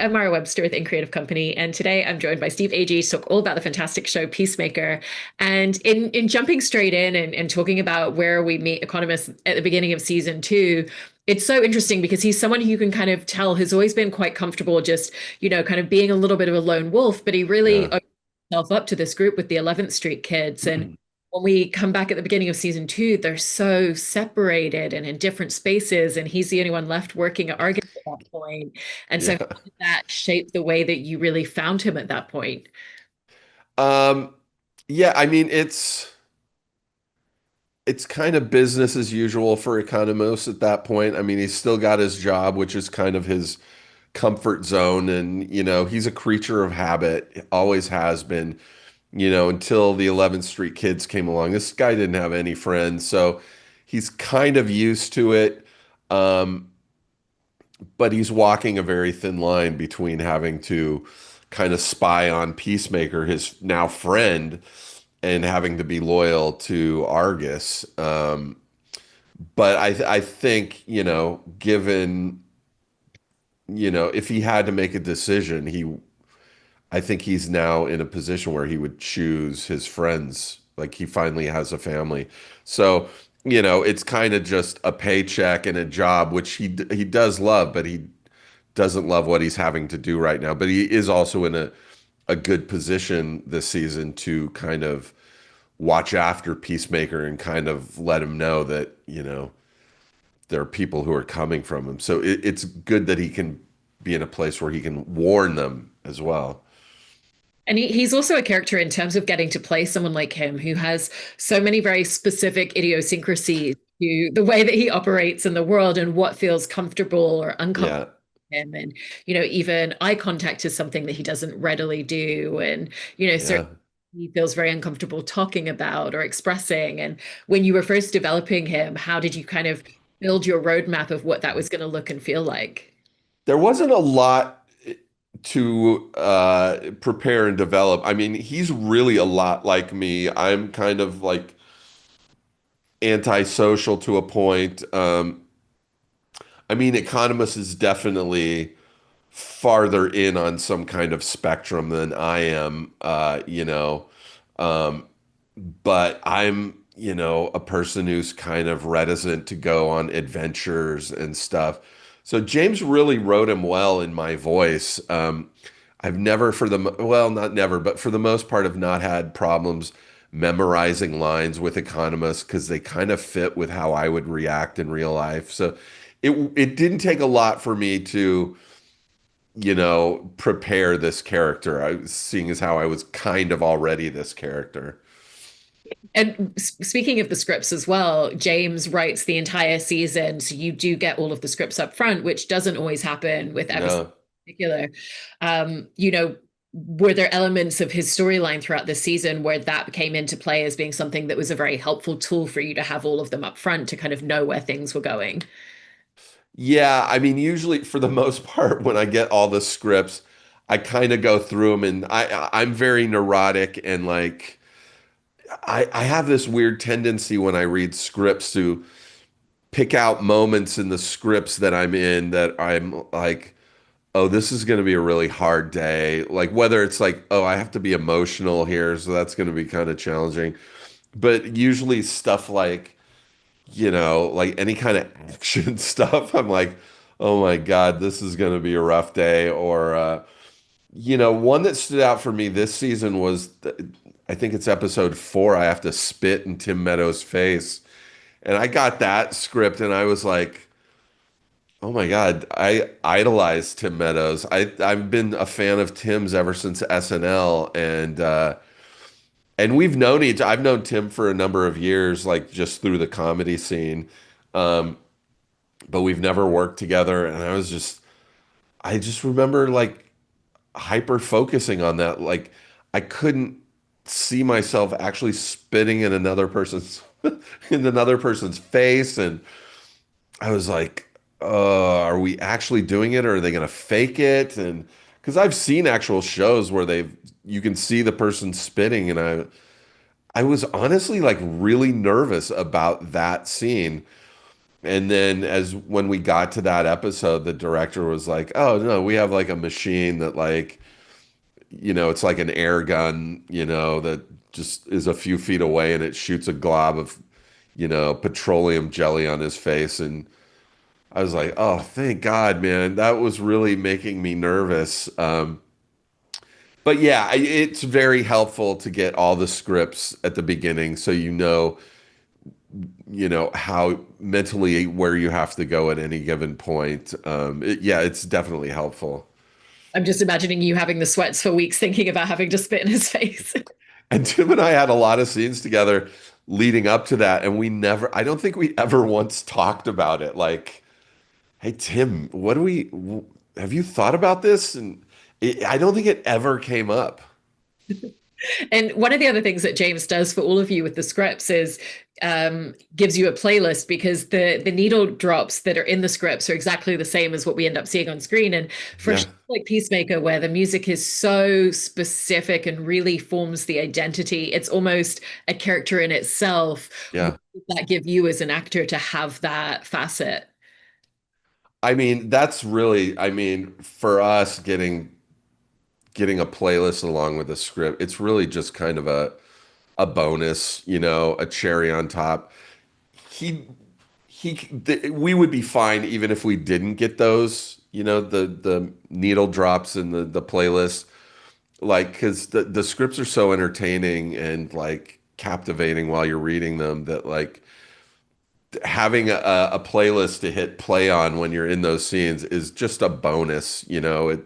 I'm Mara Webster with In Creative Company, and today I'm joined by Steve Agee to talk all about the fantastic show Peacemaker. And in jumping straight in and talking about where we meet economists at the beginning of season two, it's so interesting because he's someone who you can kind of tell has always been quite comfortable just, kind of being a little bit of a lone wolf, but he really Yeah. opened himself up to this group with the 11th Street kids. And when we come back at the beginning of season two, they're so separated and in different spaces, and he's the only one left working at Argus at that point. And so, how Yeah. did that shape the way that you really found him at that point? Um, yeah, I mean it's kind of business as usual for Economos at that point. I mean, he's still got his job, which is kind of his comfort zone, and he's a creature of habit, always has been, until the 11th Street kids came along. This guy didn't have any friends, so he's kind of used to it. Um, but he's walking a very thin line between having to kind of spy on Peacemaker, his now friend, and having to be loyal to Argus. But I think, given, if he had to make a decision, I think he's now in a position where he would choose his friends. Like he finally has a family. So, it's kind of just a paycheck and a job, which he does love, but he doesn't love what he's having to do right now. But he is also in a good position this season to kind of watch after Peacemaker and kind of let him know that, there are people who are coming from him. So it's good that he can be in a place where he can warn them as well. And he's also a character in terms of getting to play someone like him who has so many very specific idiosyncrasies to the way that he operates in the world and what feels comfortable or uncomfortable Yeah. for him. And, even eye contact is something that he doesn't readily do. And, Yeah. certainly he feels very uncomfortable talking about or expressing. And when you were first developing him, how did you kind of build your roadmap of what that was going to look and feel like? There wasn't a lot to prepare and develop. I mean, he's really a lot like me. I'm kind of like antisocial to a point. I mean, Economist is definitely farther in on some kind of spectrum than I am, um, but I'm, a person who's kind of reticent to go on adventures and stuff. So James really wrote him well in my voice. I've never, well, not never, but for the most part, have not had problems memorizing lines with economists because they kind of fit with how I would react in real life. So it didn't take a lot for me to prepare this character. Seeing as how I was kind of already this character. And speaking of the scripts as well, James writes the entire season, so you do get all of the scripts up front, which doesn't always happen with episodes No. in particular. Were there elements of his storyline throughout the season where that came into play as being something that was a very helpful tool for you to have all of them up front to kind of know where things were going? Yeah, I mean, usually for the most part, when I get all the scripts, I kind of go through them, and I'm very neurotic and like I have this weird tendency when I read scripts to pick out moments in the scripts that I'm in that I'm like, oh, this is going to be a really hard day. Like whether it's like, oh, I have to be emotional here, so that's going to be kind of challenging. But usually stuff like, like any kind of action stuff, I'm like, oh my God, this is going to be a rough day. Or, one that stood out for me this season was, I think it's episode 4. I have to spit in Tim Meadows' face. And I got that script and I was like, oh my God, I idolize Tim Meadows. I've been a fan of Tim's ever since SNL, and we've known I've known Tim for a number of years, like just through the comedy scene. Um, but we've never worked together, and I just remember like hyper focusing on that. Like I couldn't see myself actually spitting in another person's face, and I was like, are we actually doing it, or are they gonna fake it? And because I've seen actual shows where you can see the person spitting, and I was honestly like really nervous about that scene. And then as when we got to that episode, the director was like, "Oh no, we have like a machine that like, it's like an air gun, that just is a few feet away and it shoots a glob of, petroleum jelly on his face." And I was like, "Oh, thank God, man. That was really making me nervous." But yeah, it's very helpful to get all the scripts at the beginning so how mentally where you have to go at any given point. Yeah, it's definitely helpful. I'm just imagining you having the sweats for weeks thinking about having to spit in his face. And Tim and I had a lot of scenes together leading up to that, and I don't think we ever once talked about it. Like, hey, Tim, have you thought about this? And I don't think it ever came up. And one of the other things that James does for all of you with the scripts is gives you a playlist because the needle drops that are in the scripts are exactly the same as what we end up seeing on screen. And for a Yeah, show like Peacemaker, where the music is so specific and really forms the identity, it's almost a character in itself. What yeah. does that give you as an actor to have that facet? I mean, for us getting a playlist along with a script, it's really just kind of a bonus, a cherry on top. He we would be fine even if we didn't get those, the needle drops in the playlist, like because the scripts are so entertaining and like captivating while you're reading them that like having a playlist to hit play on when you're in those scenes is just a bonus. It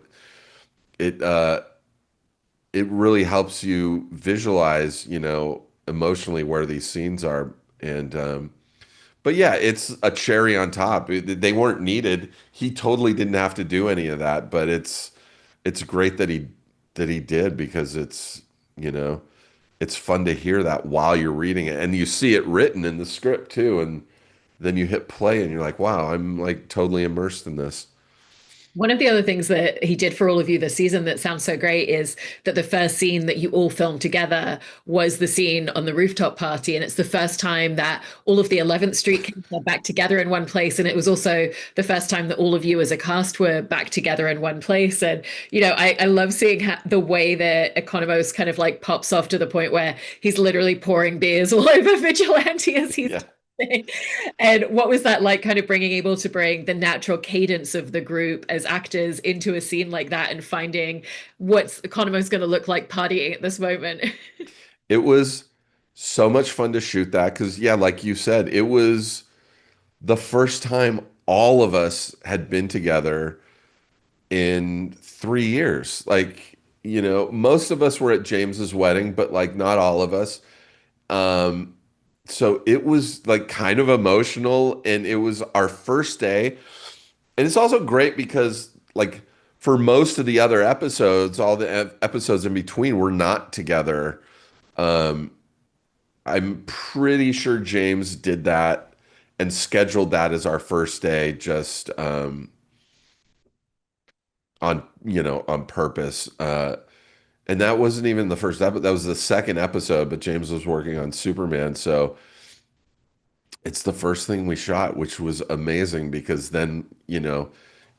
it really helps you visualize, emotionally where these scenes are. And but yeah, it's a cherry on top. They weren't needed. He totally didn't have to do any of that, but it's great that he did because you know, it's fun to hear that while you're reading it and you see it written in the script too, and then you hit play and you're like, wow, I'm like totally immersed in this. One of the other things that he did for all of you this season that sounds so great is that the first scene that you all filmed together was the scene on the rooftop party. And it's the first time that all of the 11th Street kids are back together in one place. And it was also the first time that all of you as a cast were back together in one place. And, I love seeing the way that Economos kind of like pops off to the point where he's literally pouring beers all over Vigilante as he's Yeah. and what was that like, kind of able to bring the natural cadence of the group as actors into a scene like that and finding what's Economos going to look like partying at this moment? It was so much fun to shoot that because yeah, like you said, it was the first time all of us had been together in 3 years. Like, most of us were at James's wedding, but like not all of us. Um, so it was like kind of emotional and it was our first day. And it's also great because like for most of the other episodes, all the episodes in between were not together. Um, I'm pretty sure James did that and scheduled that as our first day just on purpose. And that wasn't even the first episode. That was the second episode, but James was working on Superman. So it's the first thing we shot, which was amazing because then,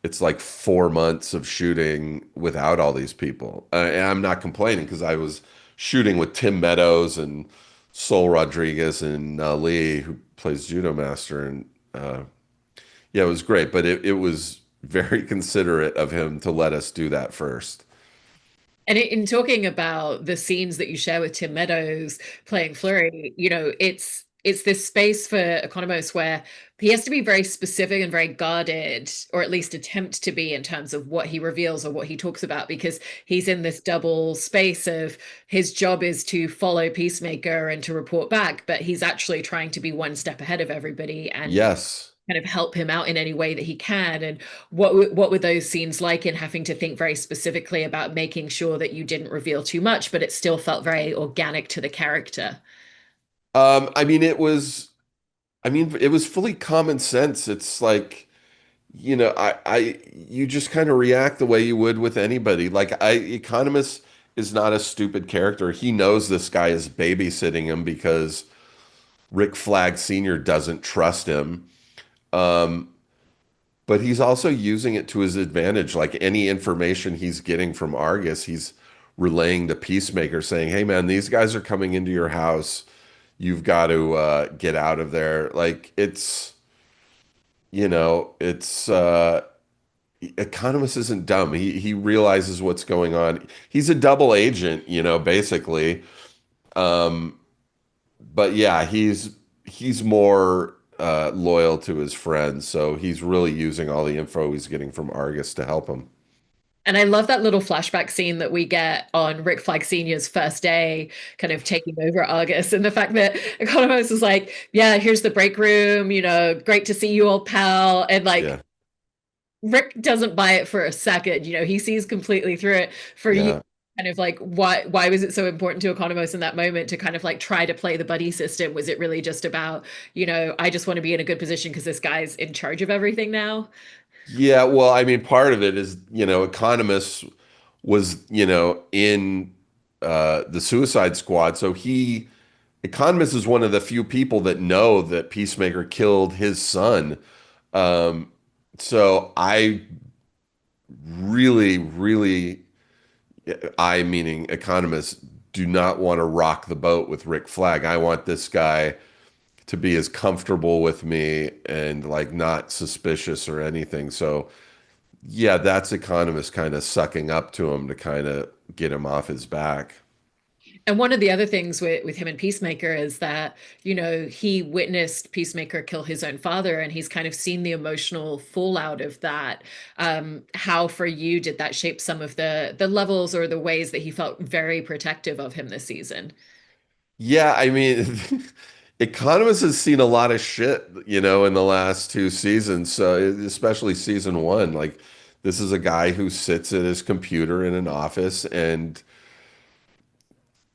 it's like 4 months of shooting without all these people. And I'm not complaining because I was shooting with Tim Meadows and Sol Rodriguez and Lee, who plays Judo Master. And yeah, it was great, but it was very considerate of him to let us do that first. And in talking about the scenes that you share with Tim Meadows playing Flurry, it's this space for Economos where he has to be very specific and very guarded, or at least attempt to be in terms of what he reveals or what he talks about, because he's in this double space of his job is to follow Peacemaker and to report back, but he's actually trying to be one step ahead of everybody and Yes. kind of help him out in any way that he can. And what were those scenes like in having to think very specifically about making sure that you didn't reveal too much, but it still felt very organic to the character? I mean, it was fully common sense. It's like, you just kind of react the way you would with anybody. Like Economist is not a stupid character. He knows this guy is babysitting him because Rick Flag Sr. doesn't trust him. Um, but he's also using it to his advantage. Like any information he's getting from Argus, he's relaying to Peacemaker saying, "Hey man, these guys are coming into your house. You've got to get out of there." Like it's Economist isn't dumb. He realizes what's going on. He's a double agent, basically. Um, but yeah, he's more loyal to his friends, so he's really using all the info he's getting from Argus to help him. And I love that little flashback scene that we get on Rick Flag Sr.'s first day, kind of taking over Argus, and the fact that Economos is like, "Yeah, here's the break room, great to see you, old pal." And like Yeah, Rick doesn't buy it for a second, he sees completely through it. For you, yeah. kind of like, why was it so important to Economos in that moment to kind of like try to play the buddy system? Was it really just about, I just want to be in a good position because this guy's in charge of everything now? Yeah, well, I mean, part of it is, Economist was, in the Suicide Squad. So Economist is one of the few people that know that Peacemaker killed his son. Um, so I really, really, I meaning Economist, do not want to rock the boat with Rick Flag. I want this guy to be as comfortable with me and like not suspicious or anything. So yeah, that's Economist kind of sucking up to him to kind of get him off his back. And one of the other things with him and Peacemaker is that, he witnessed Peacemaker kill his own father, and he's kind of seen the emotional fallout of that. How for you did that shape some of the levels or the ways that he felt very protective of him this season? Yeah, I mean, Economist has seen a lot of shit, in the last two seasons, so especially season one. Like, this is a guy who sits at his computer in an office and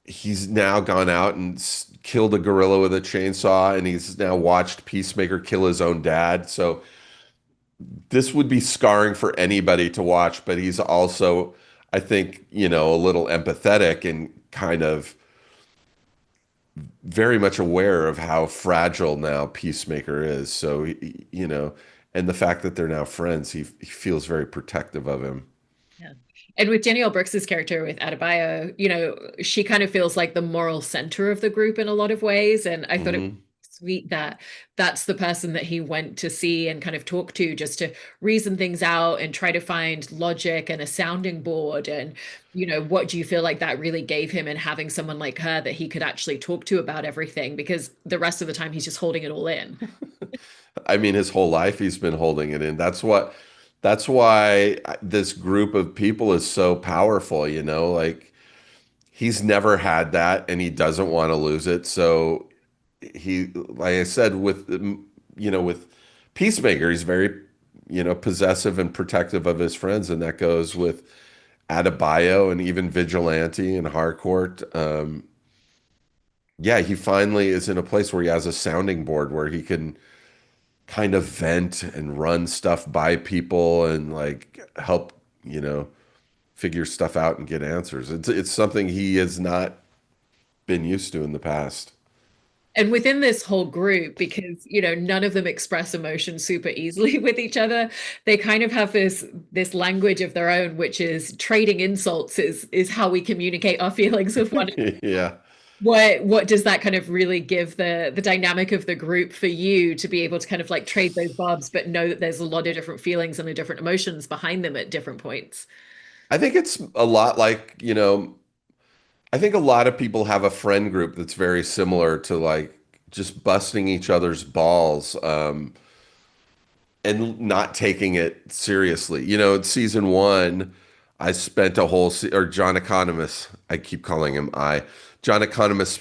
he's now gone out and killed a gorilla with a chainsaw, and he's now watched Peacemaker kill his own dad. So this would be scarring for anybody to watch, but he's also, I think, a little empathetic and kind of very much aware of how fragile now Peacemaker is. So, and the fact that they're now friends, he feels very protective of him. Yeah. And with Danielle Brooks's character with Adebayo, she kind of feels like the moral center of the group in a lot of ways. And I thought it was Hmm. sweet that that's the person that he went to see and kind of talk to just to reason things out and try to find logic and a sounding board. And, what do you feel like that really gave him in having someone like her that he could actually talk to about everything? Because the rest of the time he's just holding it all in. I mean, his whole life he's been holding it in. That's why this group of people is so powerful, like he's never had that and he doesn't want to lose it. So like I said, with Peacemaker, he's very, possessive and protective of his friends. And that goes with Adebayo and even Vigilante and Harcourt. Yeah, he finally is in a place where he has a sounding board where he can kind of vent and run stuff by people and like help, figure stuff out and get answers. It's something he has not been used to in the past. And within this whole group, because none of them express emotion super easily with each other, they kind of have this language of their own, which is trading insults is how we communicate our feelings with one. Yeah. What does that kind of really give the dynamic of the group for you to be able to kind of like trade those barbs, but know that there's a lot of different feelings and the different emotions behind them at different points? I think it's a lot like, I think a lot of people have a friend group that's very similar to like just busting each other's balls, and not taking it seriously. In season one, I spent a whole or John Economist, I keep calling him John Economist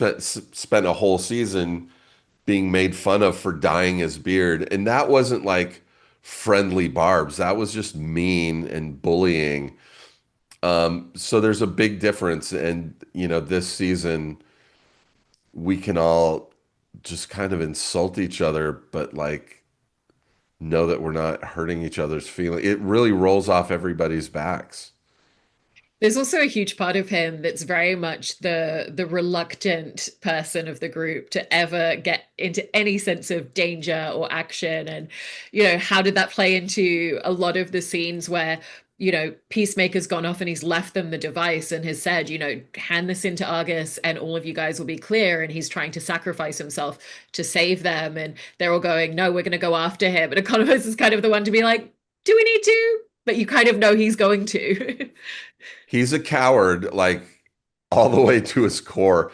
spent a whole season being made fun of for dyeing his beard, and that wasn't like friendly barbs. That was just mean and bullying. So there's a big difference, and this season we can all just kind of insult each other, but like know that we're not hurting each other's feelings. It really rolls off everybody's backs. There's also a huge part of him that's very much the reluctant person of the group to ever get into any sense of danger or action. And, how did that play into a lot of the scenes where, Peacemaker's gone off and he's left them the device and has said, hand this into Argus and all of you guys will be clear. And he's trying to sacrifice himself to save them. And they're all going, no, we're going to go after him. And Economos is kind of the one to be like, do we need to? But you kind of know he's going to. He's a coward, like all the way to his core,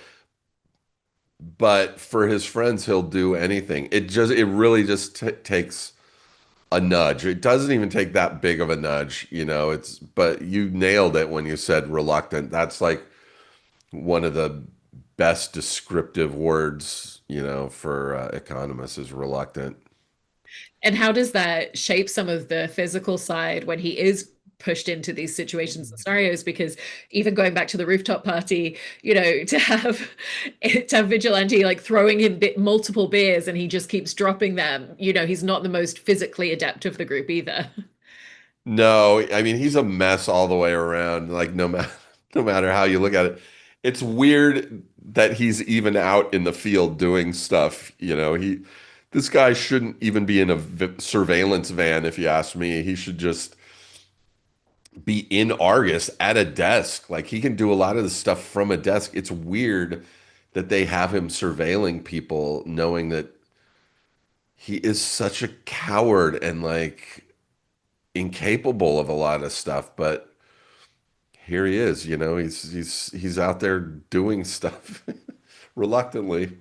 but for his friends, he'll do anything. It really just t takes a nudge. It doesn't even take that big of a nudge, but you nailed it when you said reluctant. That's like one of the best descriptive words, for economists is reluctant. And how does that shape some of the physical side when he is pushed into these situations and scenarios? Because even going back to the rooftop party, to have Vigilante like throwing him multiple beers and he just keeps dropping them, he's not the most physically adept of the group either. No, I mean he's a mess all the way around. Like no matter how you look at it, it's weird that he's even out in the field doing stuff. This guy shouldn't even be in a surveillance van, if you ask me. He should just be in Argus at a desk. Like he can do a lot of the stuff from a desk. It's weird that they have him surveilling people, knowing that he is such a coward and like incapable of a lot of stuff. But here he is, he's out there doing stuff reluctantly.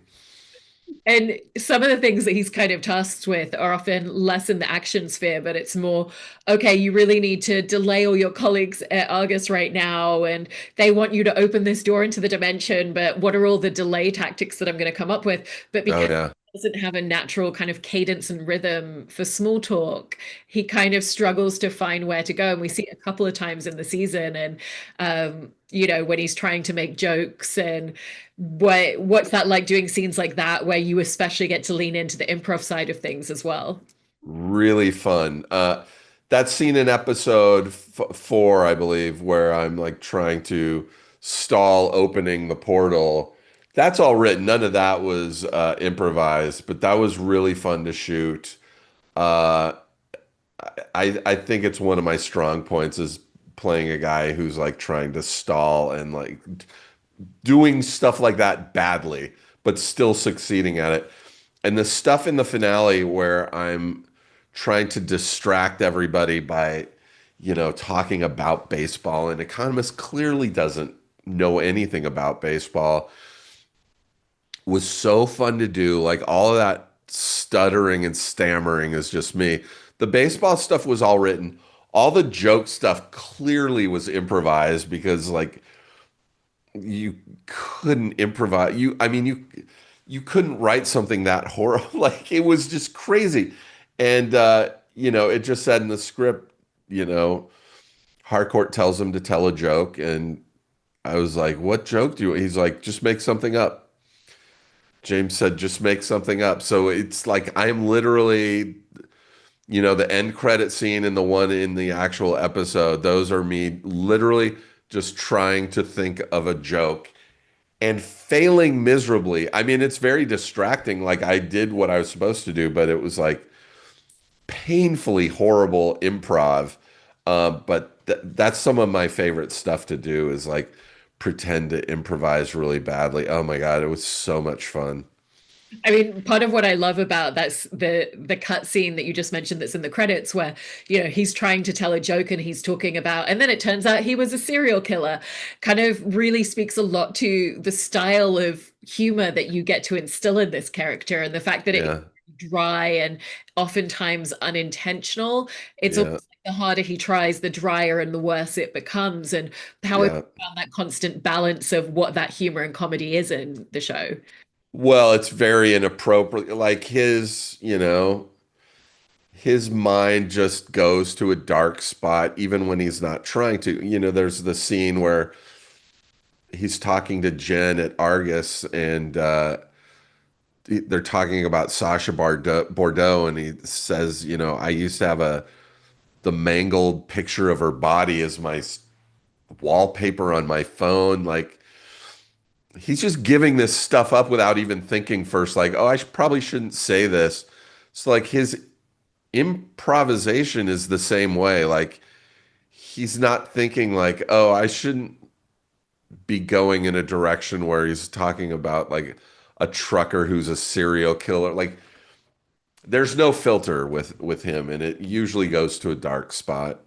And some of the things that he's kind of tasked with are often less in the action sphere, but it's more, okay, you really need to delay all your colleagues at Argus right now, and they want you to open this door into the dimension, but what are all the delay tactics that I'm going to come up with? But Oh because yeah. he doesn't have a natural kind of cadence and rhythm for small talk, he kind of struggles to find where to go. And we see it a couple of times in the season, and when he's trying to make jokes and what's that like doing scenes like that where you especially get to lean into the improv side of things as well? Really fun. That scene in episode f 4, I believe, where I'm like trying to stall opening the portal. That's all written. None of that was improvised, but that was really fun to shoot. Uh, I think it's one of my strong points is playing a guy who's like trying to stall and like doing stuff like that badly, but still succeeding at it. And the stuff in the finale where I'm trying to distract everybody by, talking about baseball, and Economist clearly doesn't know anything about baseball, was so fun to do. Like all of that stuttering and stammering is just me. The baseball stuff was all written. All the joke stuff clearly was improvised because like you couldn't improvise. I mean, you couldn't write something that horrible. Like it was just crazy. And it just said in the script, Harcourt tells him to tell a joke, and I was like, "What joke do you?" He's like, "Just make something up." James said, "Just make something up." So it's like I'm literally, the end credit scene and the one in the actual episode. Those are me literally just trying to think of a joke and failing miserably. I mean, it's very distracting. Like I did what I was supposed to do, but it was like painfully horrible improv. But that's some of my favorite stuff to do is like pretend to improvise really badly. Oh my God, it was so much fun. I mean, part of what I love about that's the cut scene that you just mentioned that's in the credits where, he's trying to tell a joke and he's talking about, and then it turns out he was a serial killer, kind of really speaks a lot to the style of humor that you get to instill in this character and the fact that it is Yeah, dry and oftentimes unintentional. It's yeah, almost like the harder he tries, the drier and the worse it becomes, and how it yeah. found that constant balance of what that humor and comedy is in the show. Well, it's very inappropriate. Like his mind just goes to a dark spot even when he's not trying to. There's the scene where he's talking to Jen at Argus and they're talking about Sasha Bordeaux, and he says, I used to have the mangled picture of her body as my wallpaper on my phone. Like he's just giving this stuff up without even thinking first, like, oh, probably shouldn't say this. So like his improvisation is the same way. Like he's not thinking like, oh, I shouldn't be going in a direction where he's talking about like a trucker who's a serial killer. Like there's no filter with him, and it usually goes to a dark spot.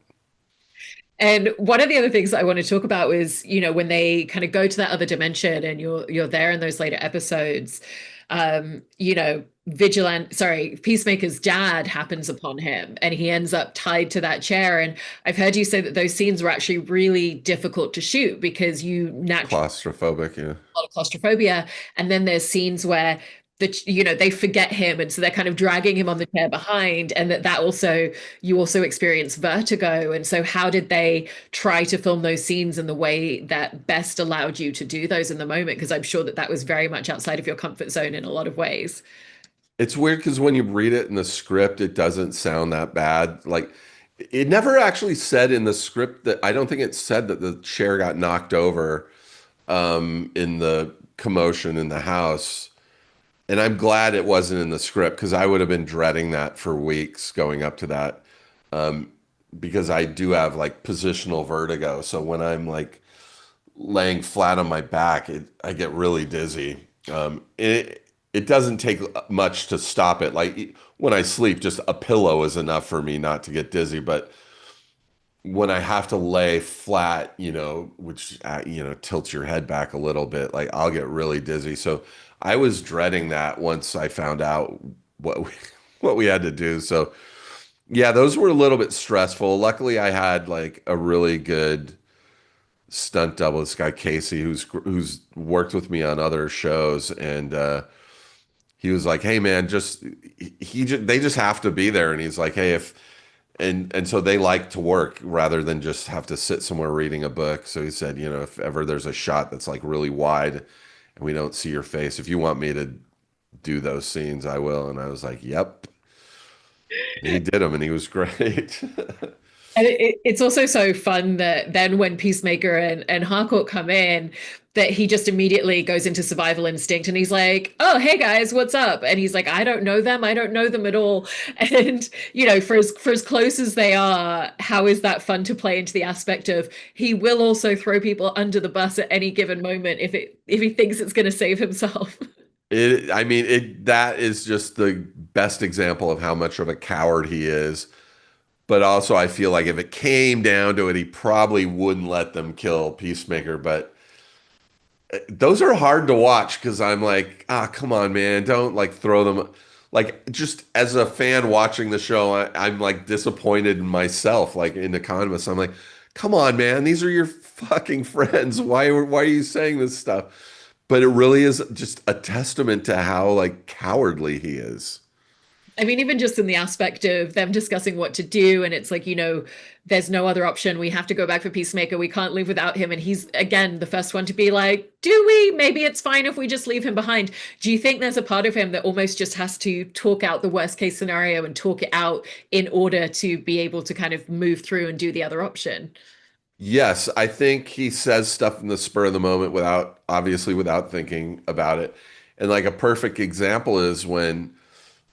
And one of the other things that I want to talk about is, when they kind of go to that other dimension and you're there in those later episodes, Peacemaker's dad happens upon him and he ends up tied to that chair. And I've heard you say that those scenes were actually really difficult to shoot because you naturally Claustrophobic, yeah. a lot of claustrophobia. And then there's scenes where they forget him, and so they're kind of dragging him on the chair behind, and that also you also experience vertigo. And so how did they try to film those scenes in the way that best allowed you to do those in the moment? Because I'm sure that that was very much outside of your comfort zone in a lot of ways. It's weird because when you read it in the script, it doesn't sound that bad. Like it never actually said in the script that I don't think it said that the chair got knocked over in the commotion in the house. And I'm glad it wasn't in the script because I would have been dreading that for weeks going up to that. Um, because I do have like positional vertigo. So when I'm like laying flat on my back, I get really dizzy. It doesn't take much to stop it. Like when I sleep, just a pillow is enough for me not to get dizzy. But when I have to lay flat, which tilts your head back a little bit, like I'll get really dizzy. So I was dreading that once I found out what we, what we had to do. So yeah, those were a little bit stressful. Luckily, I had like a really good stunt double, this guy Casey, who's worked with me on other shows, and he was like, "Hey, man, they just have to be there." And he's like, "Hey, if and so they like to work rather than just have to sit somewhere reading a book." So he said, if ever there's a shot that's like really wide and we don't see your face, if you want me to do those scenes, I will. And I was like, "Yep." And he did them, and he was great. And it's also so fun that then when Peacemaker and Harcourt come in, that he just immediately goes into survival instinct and he's like, "Oh, hey guys, what's up?" And he's like, "I don't know them. I don't know them at all." And for as close as they are, how is that fun to play into the aspect of he will also throw people under the bus at any given moment if he thinks it's going to save himself. I mean, that is just the best example of how much of a coward he is. But also, I feel like if it came down to it, he probably wouldn't let them kill Peacemaker. But those are hard to watch because I'm like, come on, man, don't like throw them. Like, just as a fan watching the show, I'm like disappointed in myself, like in Economist. I'm like, come on, man, these are your fucking friends. Why are you saying this stuff? But it really is just a testament to how like cowardly he is. I mean, even just in the aspect of them discussing what to do, and it's like, there's no other option. We have to go back for Peacemaker. We can't live without him. And he's, again, the first one to be like, do we? Maybe it's fine if we just leave him behind. Do you think there's a part of him that almost just has to talk out the worst case scenario and talk it out in order to be able to kind of move through and do the other option? Yes, I think he says stuff in the spur of the moment obviously without thinking about it. And like a perfect example is when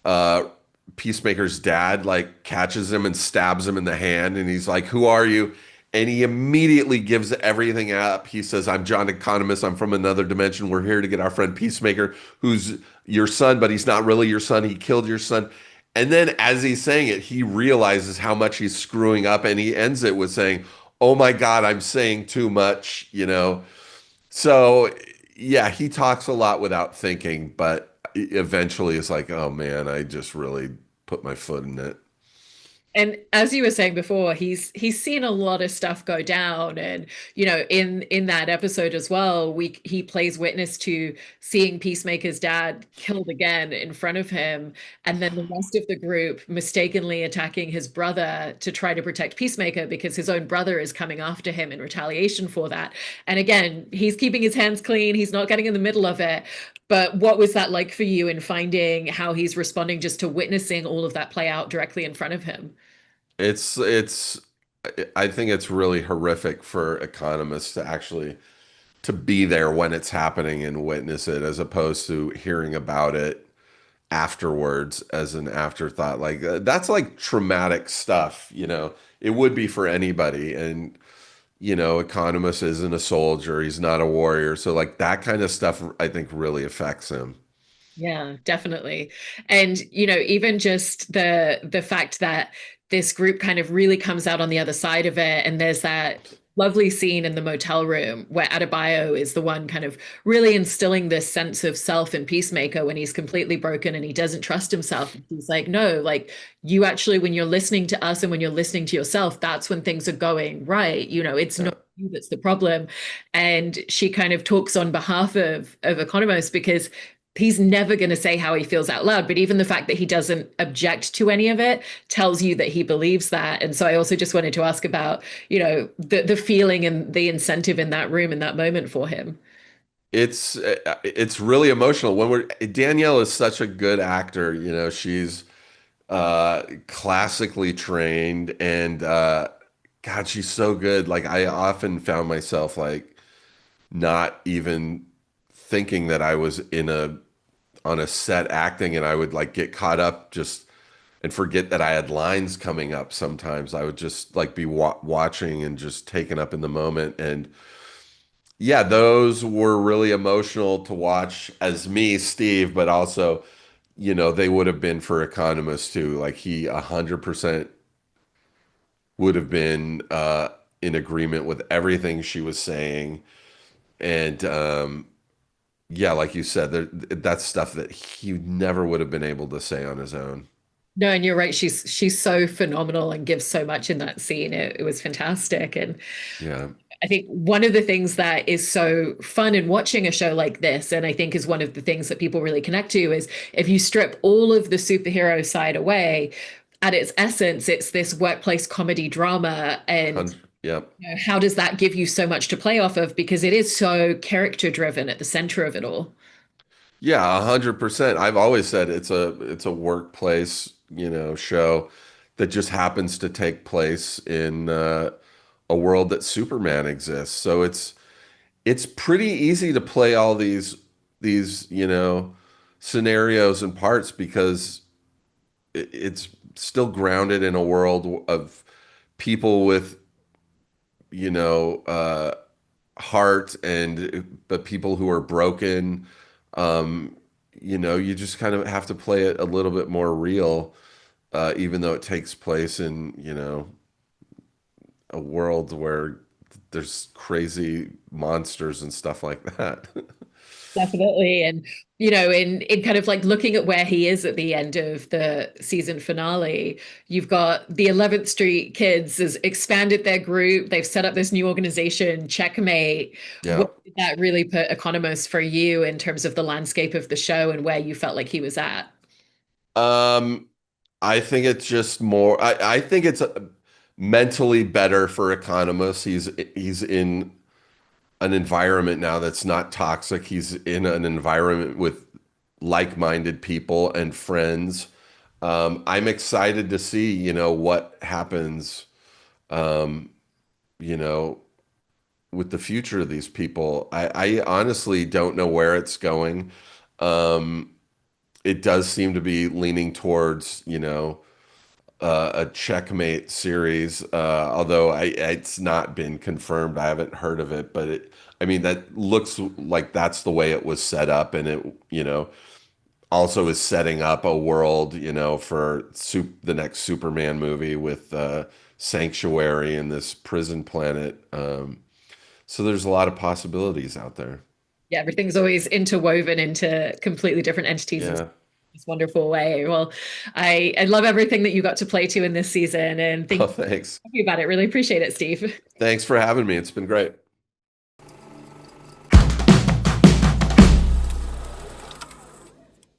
uh Peacemaker's dad like catches him and stabs him in the hand and he's like, "Who are you?" And he immediately gives everything up. He says, "I'm John Economist. I'm from another dimension. We're here to get our friend Peacemaker, who's your son, but he's not really your son. He killed your son." And then as he's saying it, he realizes how much he's screwing up and he ends it with saying, "Oh my God, I'm saying too much." So yeah, he talks a lot without thinking, but eventually it's like, oh man, I just really put my foot in it. And as you were saying before, he's seen a lot of stuff go down, and in that episode as well, we he plays witness to seeing Peacemaker's dad killed again in front of him, and then the rest of the group mistakenly attacking his brother to try to protect Peacemaker because his own brother is coming after him in retaliation for that. And again, he's keeping his hands clean, he's not getting in the middle of it. But what was that like for you in finding how he's responding just to witnessing all of that play out directly in front of him? It's I think it's really horrific for economists to actually to be there when it's happening and witness it, as opposed to hearing about it afterwards as an afterthought. Like that's like traumatic stuff, you know. It would be for anybody. And you know, Economist isn't a soldier, he's not a warrior. So like that kind of stuff I think really affects him. Yeah, definitely. And even just the fact that this group kind of really comes out on the other side of it, and there's that lovely scene in the motel room where Adebayo is the one kind of really instilling this sense of self in Peacemaker when he's completely broken and he doesn't trust himself. He's like, no, like you actually, when you're listening to us and when you're listening to yourself, that's when things are going right. It's Yeah. not you that's the problem. And she kind of talks on behalf of Economos because he's never going to say how he feels out loud, but even the fact that he doesn't object to any of it tells you that he believes that. And so I also just wanted to ask about, the feeling and the incentive in that room in that moment for him. It's really emotional when we're Danielle is such a good actor, you know, she's classically trained and God, she's so good. Like I often found myself like not even thinking that I was in a on a set acting, and I would like get caught up just and forget that I had lines coming up sometimes. I would just like be watching and just taken up in the moment. And yeah, those were really emotional to watch as me, Steve, but also, you know, they would have been for economists too. Like he 100% would have been in agreement with everything she was saying. And yeah, like you said, that's stuff that he never would have been able to say on his own. No, and you're right. She's so phenomenal and gives so much in that scene. It was fantastic. And Yeah. I think one of the things that is so fun in watching a show like this, and I think is one of the things that people really connect to, is if you strip all of the superhero side away, at its essence, it's this workplace comedy drama. And 100, yep. how does that give you so much to play off of? Because it is so character driven at the center of it all. Yeah, 100%. I've always said it's a workplace, you know, show that just happens to take place in a world that Superman exists. So it's pretty easy to play all these, you know, scenarios and parts because it's still grounded in a world of people with, you know, heart and but people who are broken. Um, you know, you just kind of have to play it a little bit more real, even though it takes place in, you know, a world where there's crazy monsters and stuff like that. Definitely. And, in kind of like looking at where he is at the end of the season finale, you've got the 11th Street Kids has expanded their group. They've set up this new organization, Checkmate. Yeah. What did that really put Economos for you in terms of the landscape of the show and where you felt like he was at? Um, I think it's just more, I think it's mentally better for economists. He's in an environment now that's not toxic. He's in an environment with like-minded people and friends. I'm excited to see, you know, what happens, um, you know, with the future of these people. I honestly don't know where it's going. Um, it does seem to be leaning towards, you know, a checkmate series, although it's not been confirmed. I haven't heard of it, but I mean, that looks like that's the way it was set up, and it, you know, also is setting up a world, you know, for the next Superman movie with Sanctuary and this prison planet. So there's a lot of possibilities out there. Yeah, everything's always interwoven into completely different entities in Yeah. this wonderful way. Well, I love everything that you got to play to in this season, and Oh, thank thanks. you about it. Really appreciate it, Steve. Thanks for having me. It's been great.